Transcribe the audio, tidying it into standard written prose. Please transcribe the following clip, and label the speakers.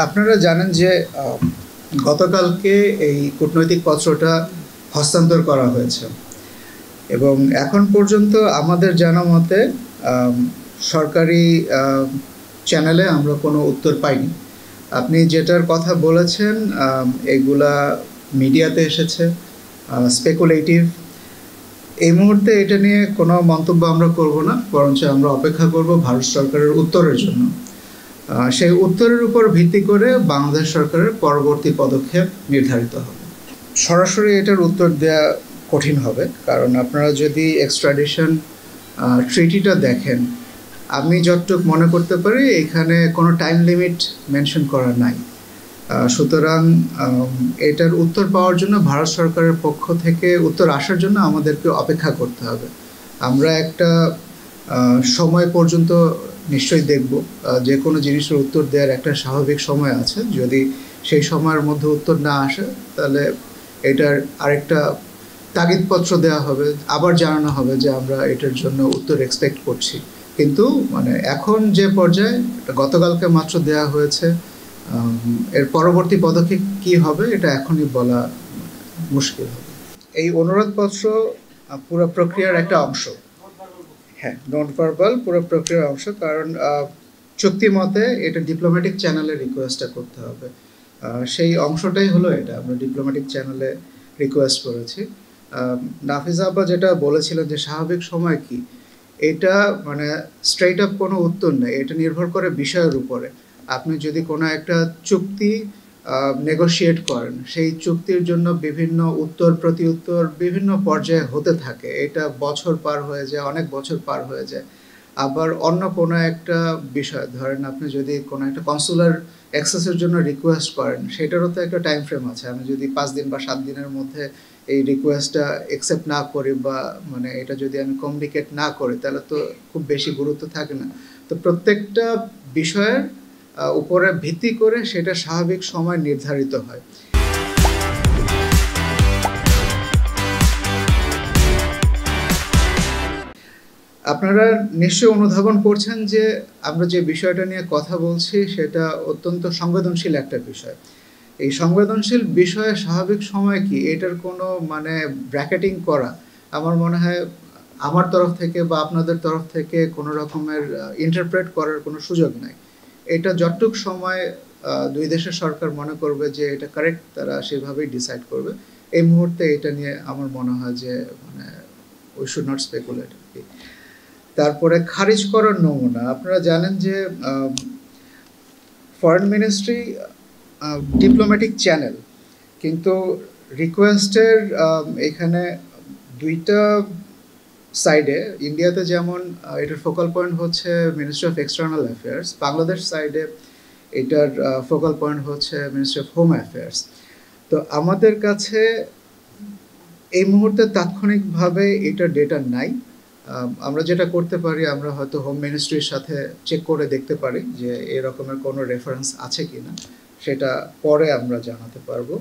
Speaker 1: আপনারা জানেন যে গতকালকে এই কূটনৈতিক পত্রটা হস্তান্তর করা হয়েছে এবং এখন পর্যন্ত আমাদের জানা মতে সরকারি চ্যানেলে আমরা কোনো উত্তর পাইনি। আপনি যেটার কথা বলেছেন এগুলা মিডিয়াতে এসেছে, স্পেকুলেটিভ। এই মুহূর্তে এটা নিয়ে কোনো মন্তব্য আমরা করব না, বরঞ্চ আমরা অপেক্ষা করব ভারত সরকারের উত্তরের জন্য। সেই উত্তরের উপর ভিত্তি করে বাংলাদেশ সরকারের পরবর্তী পদক্ষেপ নির্ধারিত হবে। সরাসরি এটার উত্তর দেওয়া কঠিন হবে, কারণ আপনারা যদি এক্সট্রাডিশন ট্রিটিটা দেখেন, আমি যতটুকু মনে করতে পারি এখানে কোনো টাইম লিমিট মেনশন করা নাই। সুতরাং এটার উত্তর পাওয়ার জন্য ভারত সরকারের পক্ষ থেকে উত্তর আসার জন্য আমাদেরকে অপেক্ষা করতে হবে। আমরা একটা সময় পর্যন্ত নিশ্চয়ই দেখব, যে কোনো জিনিসের উত্তর দেওয়ার একটা স্বাভাবিক সময় আছে। যদি সেই সময়ের মধ্যে উত্তর না আসে তাহলে এটার আরেকটা তাগিদপত্র দেওয়া হবে, আবার জানানো হবে যে আমরা এটার জন্য উত্তর এক্সপেক্ট করছি। কিন্তু এখন যে পর্যায়ে গতকালকে মাত্র দেওয়া হয়েছে, এর পরবর্তী পদক্ষেপ কী হবে এটা এখনই বলা মুশকিল হবে। এই অনুরোধপত্র পুরো প্রক্রিয়ার একটা অংশ। হ্যাঁ, নন ভার্বাল পুরো প্রক্রিয়ার অংশ, কারণ চুক্তি মতে এটা ডিপ্লোম্যাটিক চ্যানেলে রিকোয়েস্টটা করতে হবে। সেই অংশটাই হলো এটা, আমরা ডিপ্লোম্যাটিক চ্যানেলে রিকোয়েস্ট করেছি। নাফিজা আপা যেটা বলেছিলেন যে স্বাভাবিক সময় কি, এটা স্ট্রেইট আপ কোনো উত্তর নেই, এটা নির্ভর করে বিষয়ের উপরে। আপনি যদি কোনো একটা চুক্তি নেগোশিয়েট করেন, সেই চুক্তির জন্য বিভিন্ন উত্তর প্রতি উত্তর বিভিন্ন পর্যায়ে হতে থাকে। এটা বছর পার হয়ে যায়, অনেক বছর পার হয়ে যায়। আবার অন্য কোনো একটা বিষয়, ধরেন আপনি যদি কোনো একটা কনসুলার অ্যাক্সেসের জন্য রিকোয়েস্ট করেন, সেটারও তো একটা টাইম ফ্রেম আছে। আমি যদি 5 দিন বা 7 দিনের মধ্যে এই রিকোয়েস্টটা অ্যাকসেপ্ট না করি বা এটা যদি আমি কমিউনিকেট না করি, তাহলে তো খুব বেশি গুরুত্ব থাকে না। তো প্রত্যেকটা বিষয়ের উপরে ভিত্তি করে সেটা স্বাভাবিক সময় নির্ধারিত হয়। আপনারা নিশ্চয়ই অনুধাবন করছেন যে আমরা যে বিষয়টা নিয়ে কথা বলছি সেটা অত্যন্ত সংবেদনশীল একটা বিষয়। এই সংবেদনশীল বিষয়ে স্বাভাবিক সময় কি, এটার কোনো ব্র্যাকেটিং করা আমার মনে হয় আমার তরফ থেকে বা আপনাদের তরফ থেকে কোনো রকমের ইন্টারপ্রেট করার কোনো সুযোগ নাই। এটা যতটুক সময় দুই দেশের সরকার মনে করবে যে এটা কারেক্ট, তারা সেভাবেই ডিসাইড করবে। এই মুহূর্তে এটা নিয়ে আমার মনে হয় যে উই শুড নট স্পেকুলেট। তারপরে খারিজ করার নমুনা, আপনারা জানেন যে ফরেন মিনিস্ট্রি ডিপ্লোম্যাটিক চ্যানেল, কিন্তু রিকোয়েস্টের এখানে দুইটা সাইডে, ইন্ডিয়াতে যেমন এটার ফোকাল পয়েন্ট হচ্ছে ministry of external affairs, Bangladesh সাইডে এটার ফোকাল পয়েন্ট হচ্ছে মিনিস্ট্রি অফ হোম অ্যাফেয়ার্স। তো আমাদের কাছে এই মুহূর্তে তাৎক্ষণিকভাবে এটার ডেটা নাই। আমরা যেটা করতে পারি, আমরা হয়তো হোম মিনিস্ট্রির সাথে চেক করে দেখতে পারি যে এরকমের কোনো রেফারেন্স আছে কি না, সেটা পরে আমরা জানাতে পারবো।